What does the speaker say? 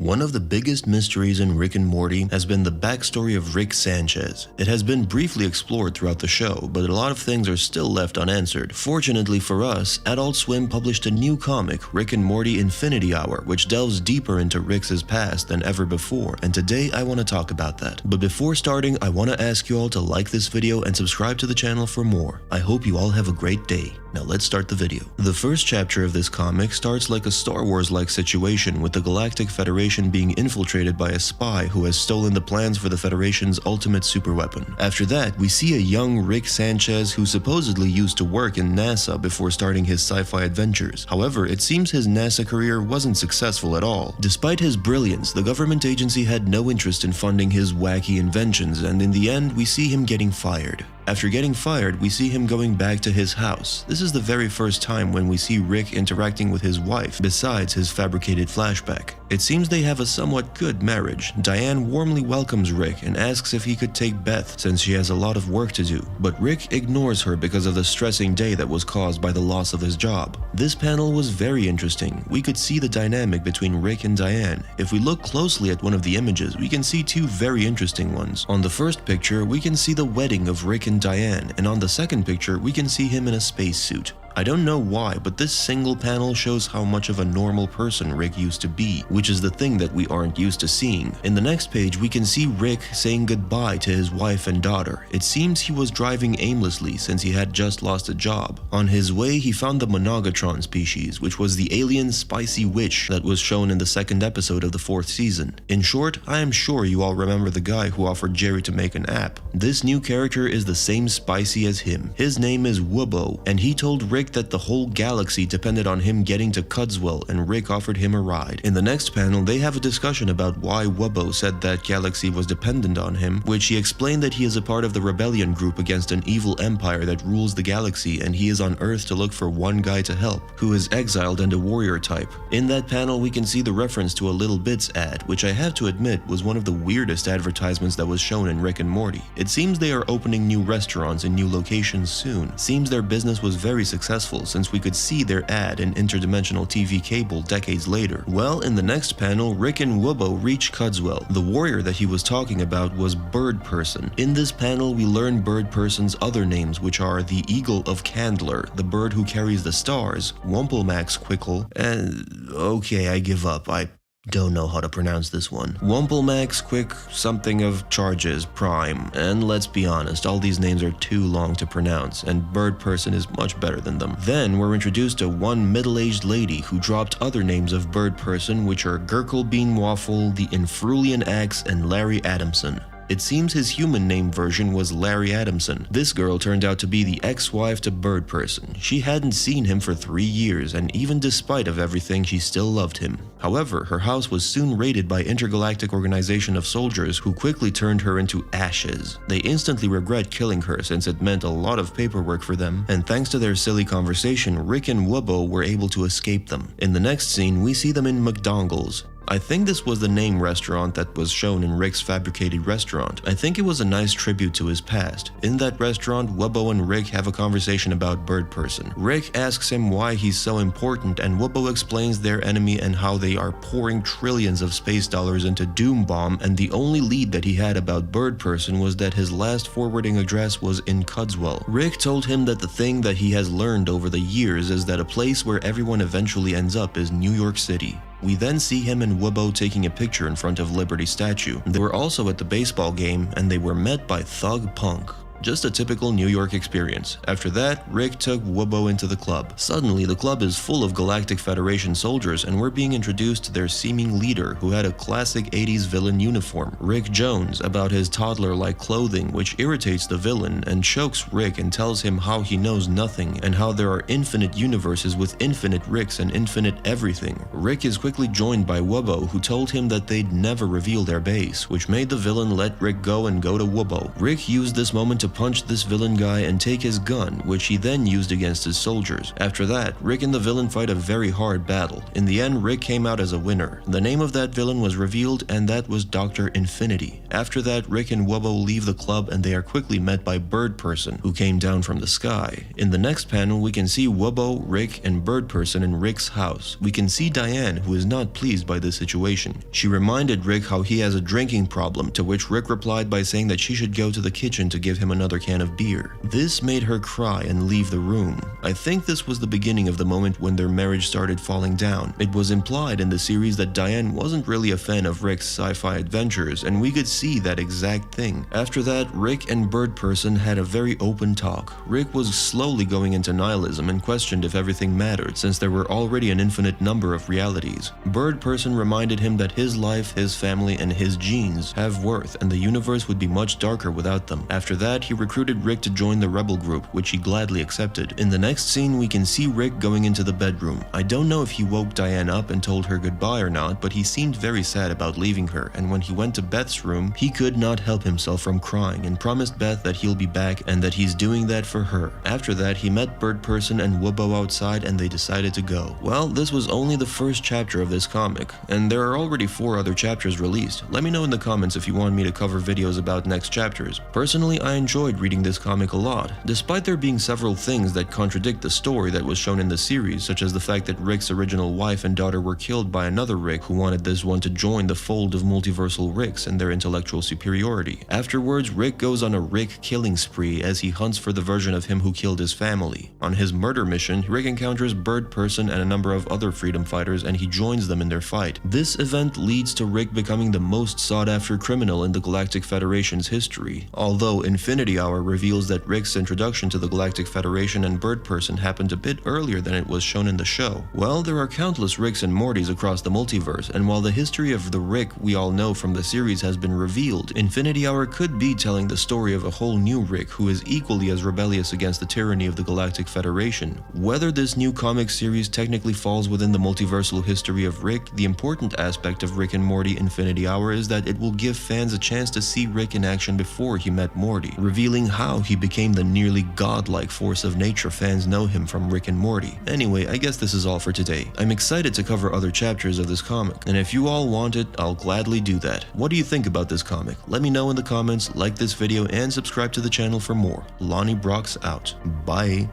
One of the biggest mysteries in Rick and Morty has been the backstory of Rick Sanchez. It has been briefly explored throughout the show, but a lot of things are still left unanswered. Fortunately for us, Adult Swim published a new comic, Rick and Morty Infinity Hour, which delves deeper into Rick's past than ever before, and today I want to talk about that. But before starting, I want to ask you all to like this video and subscribe to the channel for more. I hope you all have a great day. Now let's start the video. The first chapter of this comic starts like a Star Wars-like situation, with the Galactic Federation being infiltrated by a spy who has stolen the plans for the Federation's ultimate superweapon. After that, we see a young Rick Sanchez who supposedly used to work in NASA before starting his sci-fi adventures. However, it seems his NASA career wasn't successful at all. Despite his brilliance, the government agency had no interest in funding his wacky inventions, and in the end, we see him getting fired. After getting fired, we see him going back to his house. This is the very first time when we see Rick interacting with his wife, besides his fabricated flashback. It seems they have a somewhat good marriage. Diane warmly welcomes Rick and asks if he could take Beth since she has a lot of work to do, but Rick ignores her because of the stressing day that was caused by the loss of his job. This panel was very interesting. We could see the dynamic between Rick and Diane. If we look closely at one of the images, we can see two very interesting ones. On the first picture, we can see the wedding of Rick and Diane, and on the second picture, we can see him in a spacesuit. I don't know why, but this single panel shows how much of a normal person Rick used to be, which is the thing that we aren't used to seeing. In the next page, we can see Rick saying goodbye to his wife and daughter. It seems he was driving aimlessly since he had just lost a job. On his way, he found the Monogatron species, which was the alien spicy witch that was shown in the second episode of the 4th season. In short, I am sure you all remember the guy who offered Jerry to make an app. This new character is the same spicy as him. His name is Wubbo, and he told Rick that the whole galaxy depended on him getting to Cudswell, and Rick offered him a ride. In the next panel, they have a discussion about why Wubbo said that galaxy was dependent on him, which he explained that he is a part of the rebellion group against an evil empire that rules the galaxy, and he is on Earth to look for one guy to help, who is exiled and a warrior type. In that panel, we can see the reference to a Little Bits ad, which I have to admit was one of the weirdest advertisements that was shown in Rick and Morty. It seems they are opening new restaurants in new locations soon. Seems their business was very successful, since we could see their ad in interdimensional TV cable decades later. Well, in the next panel, Rick and Wubbo reach Cudswell. The warrior that he was talking about was Bird Person. In this panel, we learn Bird Person's other names, which are the Eagle of Candler, the bird who carries the stars, Wumpelmax Quickle, and okay, I give up. I don't know how to pronounce this one. Wumpelmax Quick something of Charges Prime. And let's be honest, all these names are too long to pronounce, and Bird Person is much better than them. Then we're introduced to one middle-aged lady who dropped other names of Bird Person, which are Gurkle Bean Waffle, the Infrulian Axe, and Larry Adamson. It seems his human name version was Larry Adamson. This girl turned out to be the ex-wife to Bird Person. She hadn't seen him for 3 years, and even despite of everything, she still loved him. However, her house was soon raided by Intergalactic Organization of Soldiers who quickly turned her into ashes. They instantly regret killing her since it meant a lot of paperwork for them, and thanks to their silly conversation, Rick and Wubbo were able to escape them. In the next scene, we see them in McDonald's. I think this was the name restaurant that was shown in Rick's fabricated restaurant. I think it was a nice tribute to his past. In that restaurant, Wubbo and Rick have a conversation about Bird Person. Rick asks him why he's so important, and Wubbo explains their enemy and how they are pouring trillions of space dollars into Doom Bomb, and the only lead that he had about Bird Person was that his last forwarding address was in Cudswell. Rick told him that the thing that he has learned over the years is that a place where everyone eventually ends up is New York City. We then see him and Wubbo taking a picture in front of Liberty statue. They were also at the baseball game, and they were met by Thug Punk. Just a typical New York experience. After that, Rick took Wubbo into the club. Suddenly, the club is full of Galactic Federation soldiers, and we're being introduced to their seeming leader, who had a classic 80s villain uniform, Rick Jones, about his toddler-like clothing, which irritates the villain and chokes Rick and tells him how he knows nothing and how there are infinite universes with infinite Ricks and infinite everything. Rick is quickly joined by Wubbo, who told him that they'd never reveal their base, which made the villain let Rick go and go to Wubbo. Rick used this moment to to punch this villain guy and take his gun, which he then used against his soldiers. After that, Rick and the villain fight a very hard battle. In the end, Rick came out as a winner. The name of that villain was revealed, and that was Dr. Infinity. After that, Rick and Wubbo leave the club and they are quickly met by Bird Person, who came down from the sky. In the next panel, we can see Wubbo, Rick, and Bird Person in Rick's house. We can see Diane, who is not pleased by this situation. She reminded Rick how he has a drinking problem, to which Rick replied by saying that she should go to the kitchen to give him another can of beer. This made her cry and leave the room. I think this was the beginning of the moment when their marriage started falling down. It was implied in the series that Diane wasn't really a fan of Rick's sci-fi adventures, and we could see that exact thing. After that, Rick and Bird Person had a very open talk. Rick was slowly going into nihilism and questioned if everything mattered, since there were already an infinite number of realities. Bird Person reminded him that his life, his family, and his genes have worth, and the universe would be much darker without them. After that, he recruited Rick to join the rebel group, which he gladly accepted. In the next scene, we can see Rick going into the bedroom. I don't know if he woke Diane up and told her goodbye or not, but he seemed very sad about leaving her, and when he went to Beth's room, he could not help himself from crying and promised Beth that he'll be back and that he's doing that for her. After that, he met Bird Person and Wubbo outside and they decided to go. Well, this was only the first chapter of this comic, and there are already 4 other chapters released. Let me know in the comments if you want me to cover videos about next chapters. Personally, I enjoyed reading this comic a lot, despite there being several things that contradict the story that was shown in the series, such as the fact that Rick's original wife and daughter were killed by another Rick who wanted this one to join the fold of multiversal Ricks and their intellectual superiority. Afterwards, Rick goes on a Rick killing spree as he hunts for the version of him who killed his family. On his murder mission, Rick encounters Bird Person and a number of other freedom fighters and he joins them in their fight. This event leads to Rick becoming the most sought-after criminal in the Galactic Federation's history, although Infinity Hour reveals that Rick's introduction to the Galactic Federation and Bird Person happened a bit earlier than it was shown in the show. Well, there are countless Ricks and Mortys across the multiverse, and while the history of the Rick we all know from the series has been revealed, Infinity Hour could be telling the story of a whole new Rick who is equally as rebellious against the tyranny of the Galactic Federation. Whether this new comic series technically falls within the multiversal history of Rick, the important aspect of Rick and Morty Infinity Hour is that it will give fans a chance to see Rick in action before he met Morty, revealing how he became the nearly godlike force of nature fans know him from Rick and Morty. Anyway, I guess this is all for today. I'm excited to cover other chapters of this comic, and if you all want it, I'll gladly do that. What do you think about this comic? Let me know in the comments, like this video, and subscribe to the channel for more. Lonnie Brock's out. Bye.